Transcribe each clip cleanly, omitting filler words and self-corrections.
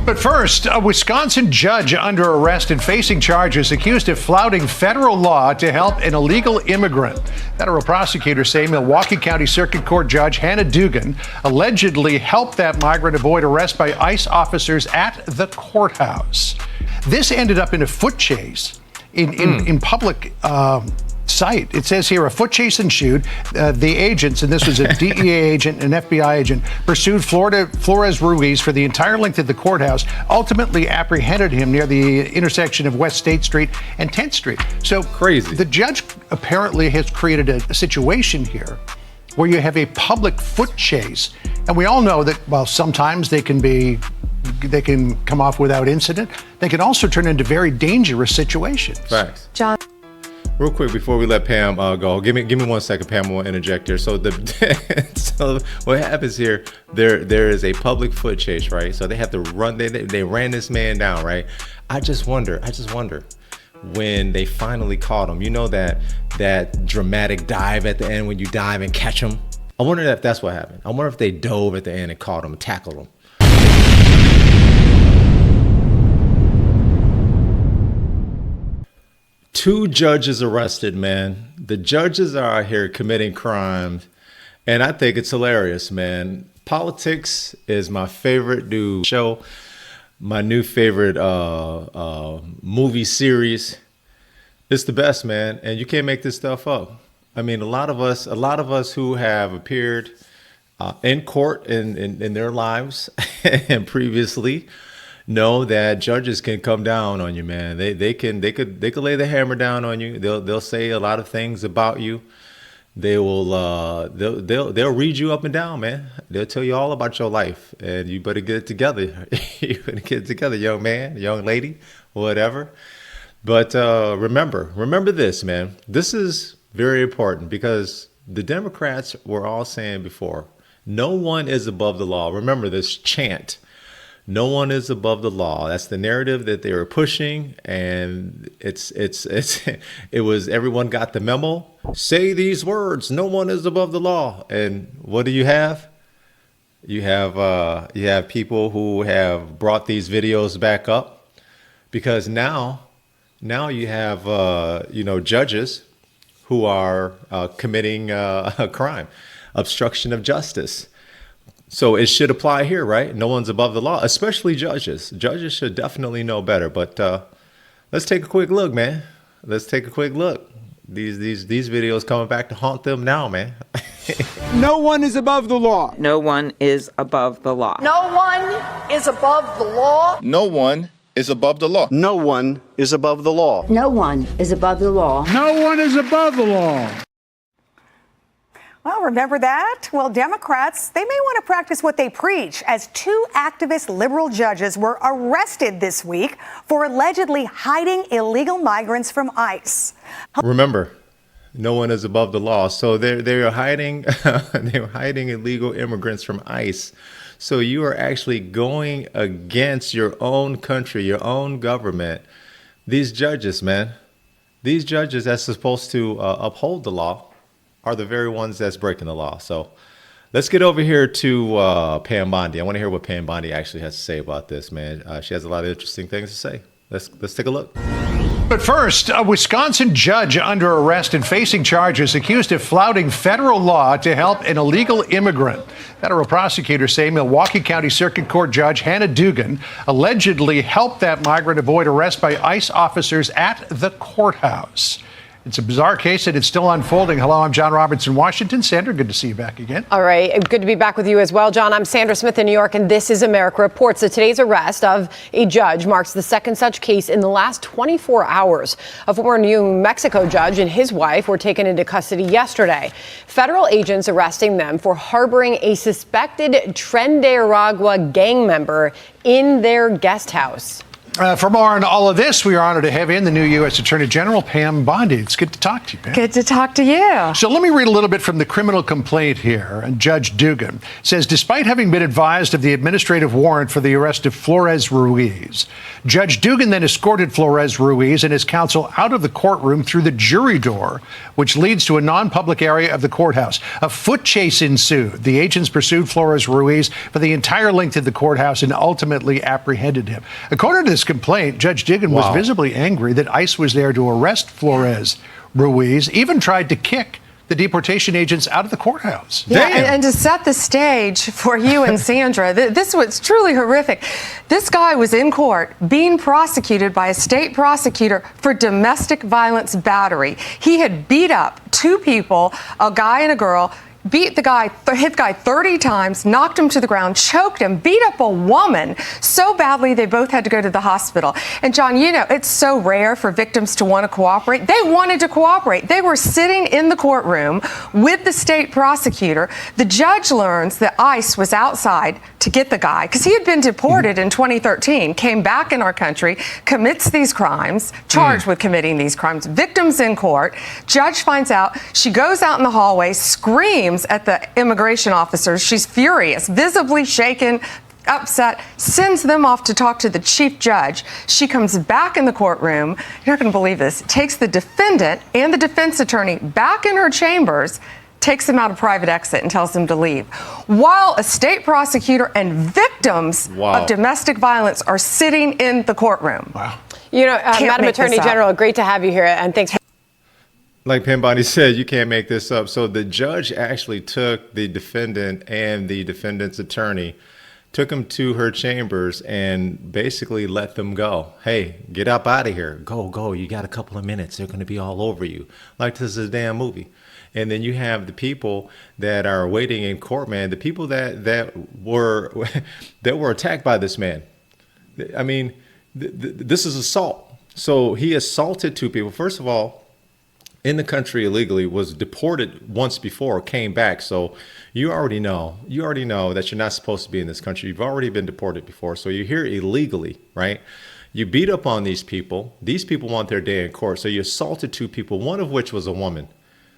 But first, a Wisconsin judge under arrest and facing charges accused of flouting federal law to help an illegal immigrant. Federal prosecutors say Milwaukee County Circuit Court Judge Hannah Dugan allegedly helped that migrant avoid arrest by ICE officers at the courthouse. This ended up in a foot chase in public sight. It says here a foot chase ensued. The agents, and this was a DEA agent and FBI agent, pursued Flores Ruiz for the entire length of the courthouse, ultimately apprehended him near the intersection of West State Street and 10th Street. So crazy. The judge apparently has created a situation here where you have a public foot chase. And we all know that, well, sometimes they can come off without incident. They can also turn into very dangerous situations. Facts. John. Real quick before we let Pam go, give me 1 second, Pam. I will interject here. So so what happens here? There is a public foot chase, right? So they have to run. They ran this man down, right? I just wonder when they finally caught him. You know that dramatic dive at the end when you dive and catch him. I wonder if that's what happened. I wonder if they dove at the end and caught him, and tackled him. Two judges arrested, man. The judges are out here committing crimes, and I think it's hilarious, man. Politics is my favorite new show, my new favorite movie series. It's the best, man, and you can't make this stuff up. I mean, a lot of us who have appeared in court in their lives and previously know that judges can come down on you, man. They could lay the hammer down on you. They'll say a lot of things about you. They will they'll read you up and down, man. They'll tell you all about your life, and you better get it together. You better get it together, young man, young lady, whatever. But remember this, man. This is very important because the Democrats were all saying before, no one is above the law. Remember this chant. No one is above the law. That's the narrative that they were pushing, and it was everyone got the memo. Say these words: no one is above the law. And what do you have? You have people who have brought these videos back up, because now you have judges who are committing a crime, obstruction of justice. So it should apply here, right? No one's above the law, especially judges. Judges should definitely know better. But let's take a quick look, man. Let's take a quick look. These videos coming back to haunt them now, man. No one is above the law. No one is above the law. No one is above the law. No one is above the law. No one is above the law. No one is above the law. No one is above the law. Well, remember that? Well, Democrats, they may want to practice what they preach, as two activist liberal judges were arrested this week for allegedly hiding illegal migrants from ICE. Remember, no one is above the law. So they're hiding illegal immigrants from ICE. So you are actually going against your own country, your own government. These judges, man, these judges that's supposed to uphold the law are the very ones that's breaking the law. So let's get over here to Pam Bondi. I want to hear what Pam Bondi actually has to say about this, man. She has a lot of interesting things to say. Let's take a look. But first, a Wisconsin judge under arrest and facing charges accused of flouting federal law to help an illegal immigrant. Federal prosecutors say Milwaukee County Circuit Court Judge Hannah Dugan allegedly helped that migrant avoid arrest by ICE officers at the courthouse. It's a bizarre case and it's still unfolding. Hello, I'm John Roberts in Washington. Sandra, good to see you back again. All right. Good to be back with you as well, John. I'm Sandra Smith in New York, and this is America Reports. So today's arrest of a judge marks the second such case in the last 24 hours. A former New Mexico judge and his wife were taken into custody yesterday. Federal agents arresting them for harboring a suspected Tren de Aragua gang member in their guest house. For more on all of this, we are honored to have in the new U.S. Attorney General, Pam Bondi. It's good to talk to you, Pam. Good to talk to you. So let me read a little bit from the criminal complaint here. And Judge Dugan says, despite having been advised of the administrative warrant for the arrest of Flores Ruiz, Judge Dugan then escorted Flores Ruiz and his counsel out of the courtroom through the jury door, which leads to a non-public area of the courthouse. A foot chase ensued. The agents pursued Flores Ruiz for the entire length of the courthouse and ultimately apprehended him. According to this complaint, Judge Dugan was visibly angry that ICE was there to arrest Flores Ruiz, even tried to kick the deportation agents out of the courthouse. Yeah, and to set the stage for you and Sandra, this was truly horrific. This guy was in court being prosecuted by a state prosecutor for domestic violence battery. He had beat up two people, a guy and a girl, beat the guy, hit the guy 30 times, knocked him to the ground, choked him, beat up a woman so badly they both had to go to the hospital. And John, you know, it's so rare for victims to want to cooperate. They wanted to cooperate. They were sitting in the courtroom with the state prosecutor. The judge learns that ICE was outside to get the guy because he had been deported in 2013, came back in our country, commits these crimes, charged with committing these crimes. Victims in court. Judge finds out. She goes out in the hallway, screams at the immigration officers. She's furious, visibly shaken, upset, sends them off to talk to the chief judge. She comes back in the courtroom. You're not going to believe this. Takes the defendant and the defense attorney back in her chambers, takes them out a private exit and tells them to leave. While a state prosecutor and victims of domestic violence are sitting in the courtroom. Wow. You know, Madam Attorney General, great to have you here, and thanks. Like Pam Bondi said, you can't make this up. So the judge actually took the defendant and the defendant's attorney, took them to her chambers and basically let them go. Hey, get up out of here. Go. You got a couple of minutes. They're going to be all over you. Like this is a damn movie. And then you have the people that are waiting in court, man, the people that were attacked by this man. I mean, this is assault. So he assaulted two people. First of all, in the country illegally, was deported once before, came back. So you already know that you're not supposed to be in this country. You've already been deported before. So you're here illegally, right? You beat up on these people. These people want their day in court. So you assaulted two people, one of which was a woman.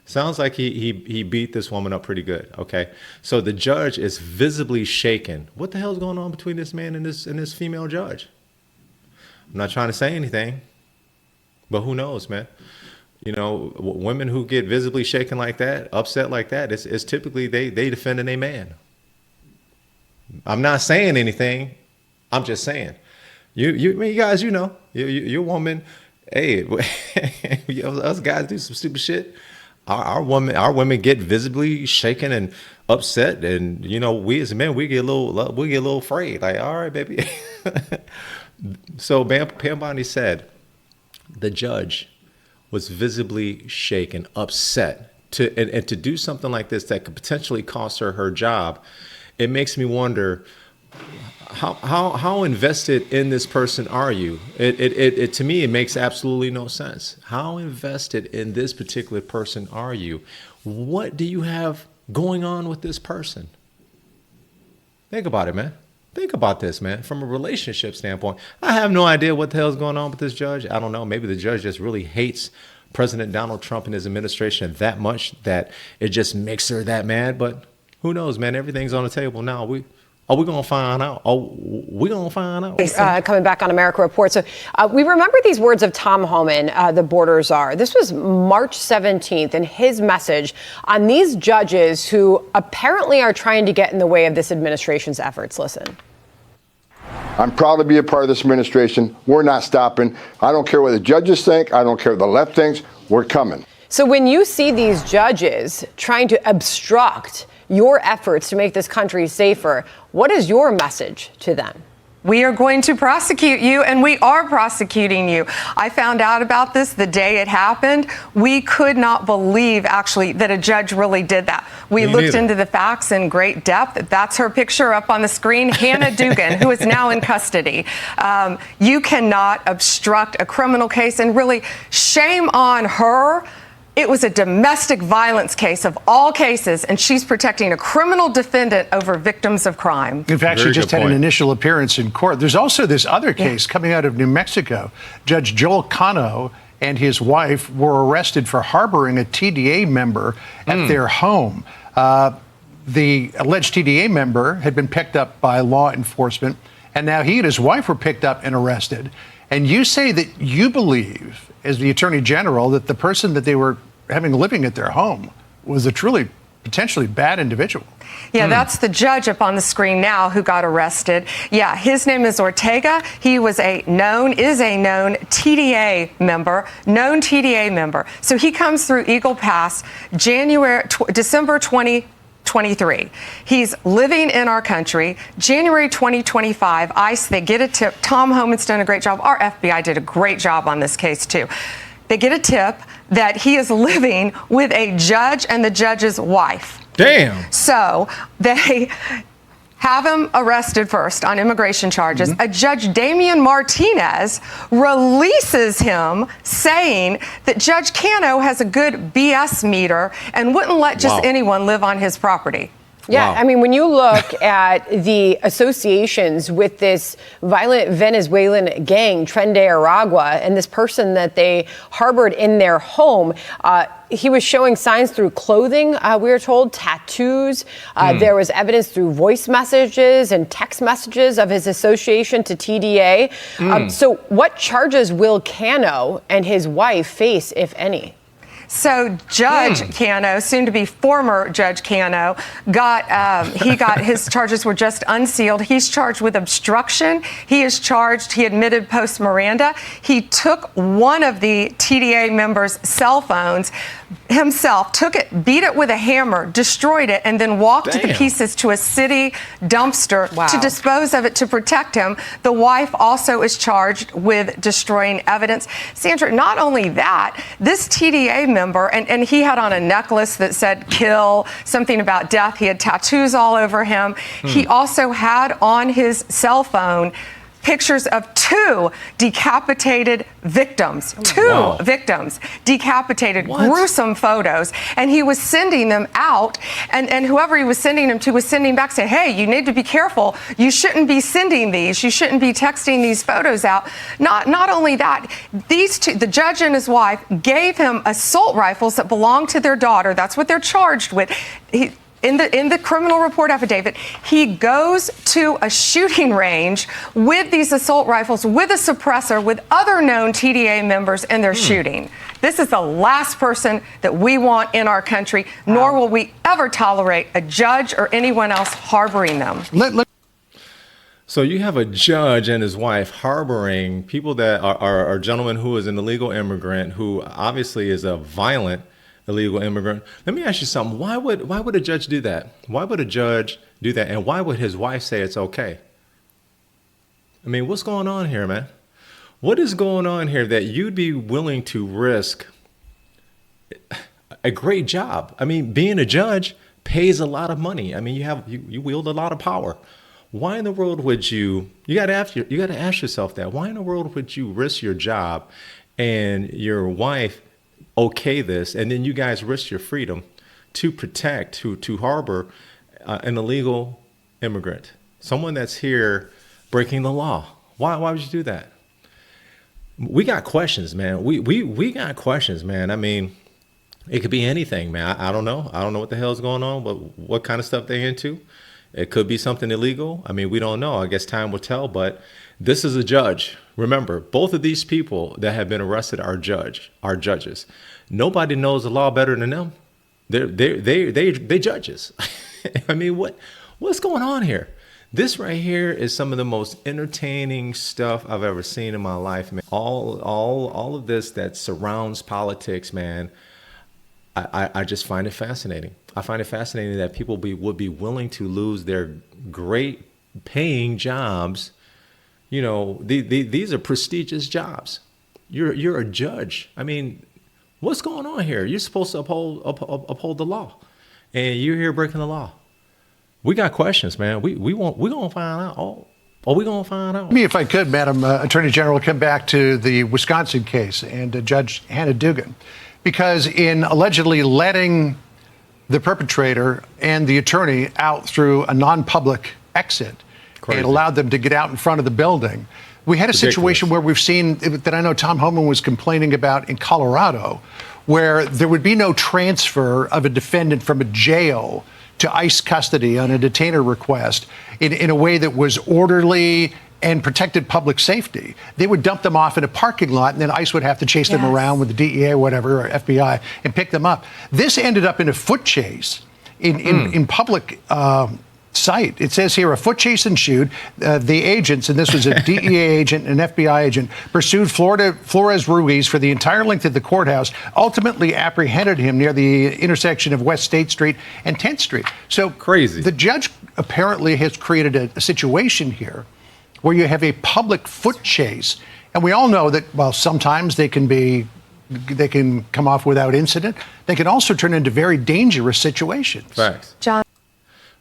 Sounds like he beat this woman up pretty good. Okay. So the judge is visibly shaken. What the hell is going on between this man and this female judge? I'm not trying to say anything, but who knows, man? You know, women who get visibly shaken like that, upset like that, it's typically they defending a man. I'm not saying anything. I'm just saying. You guys, you know, you're a woman. Hey, us guys do some stupid shit. Our women get visibly shaken and upset, and you know, we as men we get a little afraid. Like, all right, baby. So Pam Bondi said, the judge was visibly shaken, upset, and to do something like this that could potentially cost her job. It makes me wonder, how invested in this person are you? It to me, it makes absolutely no sense. How invested in this particular person are you? What do you have going on with this person? Think about it, man. Think about this, man. From a relationship standpoint, I have no idea what the hell is going on with this judge. I don't know. Maybe the judge just really hates President Donald Trump and his administration that much that it just makes her that mad. But who knows, man? Everything's on the table now. Are we going to find out? We're going to find out. Coming back on America Report. So we remember these words of Tom Homan, the border czar. This was March 17th, and his message on these judges who apparently are trying to get in the way of this administration's efforts. Listen. I'm proud to be a part of this administration. We're not stopping. I don't care what the judges think. I don't care what the left thinks. We're coming. So when you see these judges trying to obstruct your efforts to make this country safer, what is your message to them? We are going to prosecute you, and we are prosecuting you. I found out about this the day it happened. We could not believe, actually, that a judge really did that. We looked into the facts in great depth. That's her picture up on the screen, Hannah Dugan, who is now in custody. You cannot obstruct a criminal case, and really, shame on her It was a domestic violence case of all cases, and she's protecting a criminal defendant over victims of crime. In fact, she just had an initial appearance in court. There's also this other case coming out of New Mexico. Judge Joel Cano and his wife were arrested for harboring a TDA member at their home. The alleged TDA member had been picked up by law enforcement, and now he and his wife were picked up and arrested. And you say that you believe, as the Attorney General, that the person that they were having living at their home was a truly potentially bad individual. Yeah, that's the judge up on the screen now who got arrested. Yeah, his name is Ortega. He was is a known TDA member, So he comes through Eagle Pass December 2023. He's living in our country. January 2025, ICE, they get a tip. Tom Homan's done a great job. Our FBI did a great job on this case, too. They get a tip that he is living with a judge and the judge's wife. Damn. So they have him arrested first on immigration charges. A Judge Damian Martinez releases him, saying that Judge Cano has a good BS meter and wouldn't let just anyone live on his property. Yeah, I mean, when you look at the associations with this violent Venezuelan gang, Tren de Aragua, and this person that they harbored in their home, he was showing signs through clothing, we were told, tattoos. There was evidence through voice messages and text messages of his association to TDA. So what charges will Cano and his wife face, if any? So Judge Cano, soon to be former Judge Cano, got his charges were just unsealed. He's charged with obstruction. He admitted post Miranda. He took one of the TDA members' cell phones himself, took it, beat it with a hammer, destroyed it, and then walked the pieces to a city dumpster to dispose of it to protect him. The wife also is charged with destroying evidence. Sandra, not only that, this TDA member, and he had on a necklace that said kill, something about death. He had tattoos all over him. He also had on his cell phone pictures of two decapitated victims. Victims, decapitated, gruesome photos. And he was sending them out, and whoever he was sending them to was sending back saying, hey, you need to be careful. You shouldn't be sending these. You shouldn't be texting these photos out. Not only that, these two, the judge and his wife, gave him assault rifles that belonged to their daughter. That's what they're charged with. In the criminal report affidavit, he goes to a shooting range with these assault rifles, with a suppressor, with other known TDA members, and they're shooting. This is the last person that we want in our country, nor will we ever tolerate a judge or anyone else harboring them. So you have a judge and his wife harboring people that are a gentleman who is an illegal immigrant, who obviously is a violent illegal immigrant. Let me ask you something. Why would a judge do that? Why would a judge do that? And why would his wife say it's okay? I mean, what's going on here, man? What is going on here that you'd be willing to risk a great job? I mean, being a judge pays a lot of money. I mean, you wield a lot of power. Why in the world would you got to ask yourself that. Why in the world would you risk your job and your wife okay this, and then you guys risk your freedom to protect, to harbor an illegal immigrant, someone that's here breaking the law? Why would you do that? We got questions, man. We got questions, man. I mean, it could be anything, man. I don't know. I don't know what the hell's going on, but what kind of stuff they into. It could be something illegal. I mean, we don't know. I guess time will tell, but this is a judge. Remember, both of these people that have been arrested are judges. Nobody knows the law better than them. They judges. I mean, what's going on here? This right here is some of the most entertaining stuff I've ever seen in my life, man. All of this that surrounds politics, man. I just find it fascinating. I find it fascinating that people would be willing to lose their great paying jobs. You know, these are prestigious jobs. You're a judge. I mean, what's going on here? You're supposed to uphold the law, and you're here breaking the law. We got questions, man. We're gonna find out. We're gonna find out. Me, if I could, Madam Attorney General, come back to the Wisconsin case and Judge Hannah Dugan. because in allegedly letting the perpetrator and the attorney out through a non-public exit and allowed them to get out in front of the building. We had a situation where we've seen that I know Tom Homan was complaining about in Colorado, where there would be no transfer of a defendant from a jail to ICE custody on a detainer request in a way that was orderly and protected public safety. They would dump them off in a parking lot, and then ICE would have to chase them around with the DEA or whatever, or FBI, and pick them up. This ended up in a foot chase in public sight. It says here, a foot chase ensued. The agents, and this was a DEA agent and an FBI agent, pursued Flores Ruiz for the entire length of the courthouse, ultimately apprehended him near the intersection of West State Street and 10th Street. So crazy. The judge apparently has created a situation here where you have a public foot chase. And we all know that, while sometimes they can come off without incident, they can also turn into very dangerous situations. Facts. John.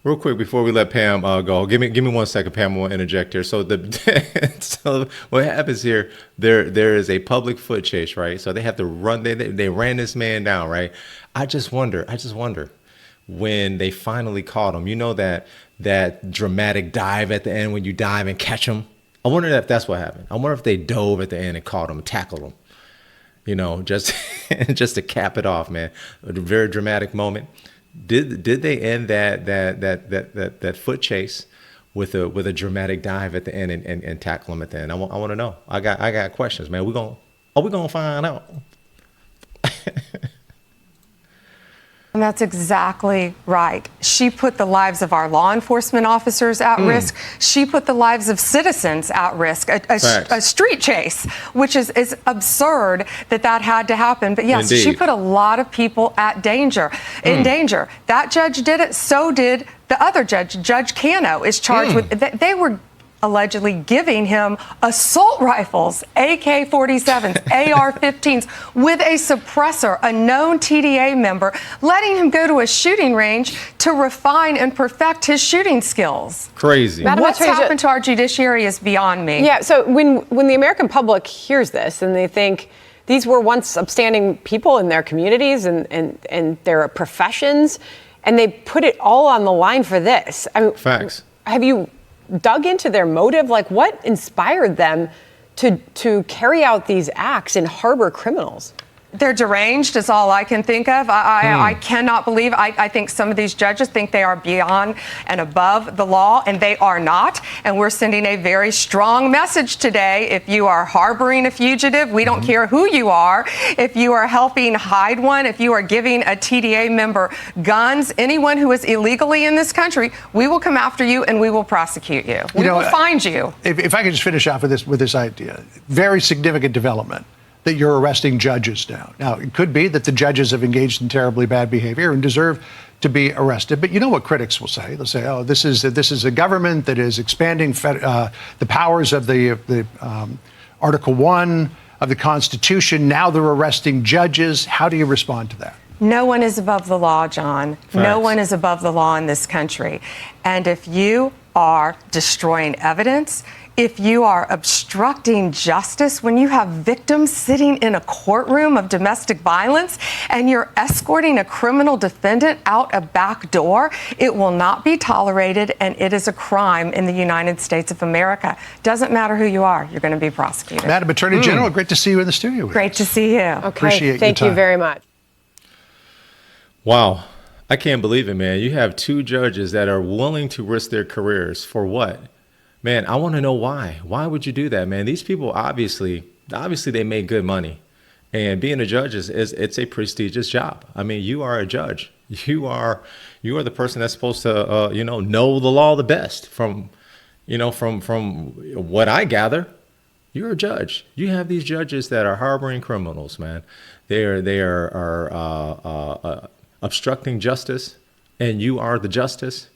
Real quick before we let Pam go, give me 1 second, Pam. I want to interject here. So so what happens here? There is a public foot chase, right? So they have to run. They ran this man down, right? I just wonder when they finally caught him. You know that dramatic dive at the end when you dive and catch him. I wonder if that's what happened. I wonder if they dove at the end and caught him, tackled him. You know, just to cap it off, man. A very dramatic moment. Did they end that foot chase with a dramatic dive at the end and tackle him at the end? I want to know. I got questions, man. Are we gonna find out? And that's exactly right. She put the lives of our law enforcement officers at risk. She put the lives of citizens at risk. A street chase, which is absurd that had to happen. But yes, she put a lot of people in danger. That judge did it. So did the other judge. Judge Cano is charged with. They were allegedly giving him assault rifles, AK-47s, AR-15s, with a suppressor, a known TDA member, letting him go to a shooting range to refine and perfect his shooting skills. Crazy. What's happened to our judiciary is beyond me. Yeah, so when the American public hears this and they think these were once upstanding people in their communities and their professions, and they put it all on the line for this. I mean, facts. Have you dug into their motive? Like, what inspired them to carry out these acts and harbor criminals? They're deranged is all I can think of. I cannot believe. I think some of these judges think they are beyond and above the law, and they are not. And we're sending a very strong message today. If you are harboring a fugitive, we don't care who you are. If you are helping hide one, if you are giving a TDA member guns, anyone who is illegally in this country, we will come after you and we will prosecute you. We will find you. If I could just finish off with this idea, very significant development that you're arresting judges now. Now, it could be that the judges have engaged in terribly bad behavior and deserve to be arrested. But you know what critics will say? They'll say, "Oh, this is a government that is expanding the powers of the Article 1 of the Constitution. Now they're arresting judges." How do you respond to that? No one is above the law, John. Facts. No one is above the law in this country. And if you are destroying evidence, if you are obstructing justice, when you have victims sitting in a courtroom of domestic violence and you're escorting a criminal defendant out a back door, it will not be tolerated, and it is a crime in the United States of America. Doesn't matter who you are, you're going to be prosecuted. Madam Attorney General, great to see you in the studio. Great to see you. Okay, appreciate thank your you time. very much. Wow. I can't believe it, man. You have two judges that are willing to risk their careers for what? Man, I want to know why. Why would you do that, man? These people obviously they make good money, and being a judge it's a prestigious job. I mean, you are a judge. You are the person that's supposed to know the law the best. From what I gather, you're a judge. You have these judges that are harboring criminals, man. They are obstructing justice, and you are the justice.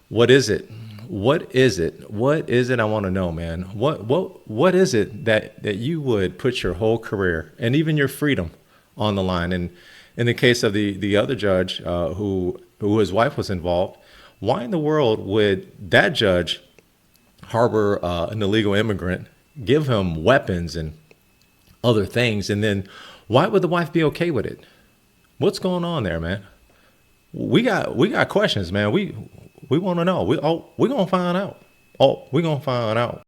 What is it? What is it? What is it? I want to know, man. What is it that you would put your whole career and even your freedom on the line? And in the case of the other judge who his wife was involved, why in the world would that judge harbor an illegal immigrant, give him weapons and other things, and then Why would the wife be okay with it? What's going on there, man? We got questions, man. We want to know. We're gonna find out. We're gonna find out.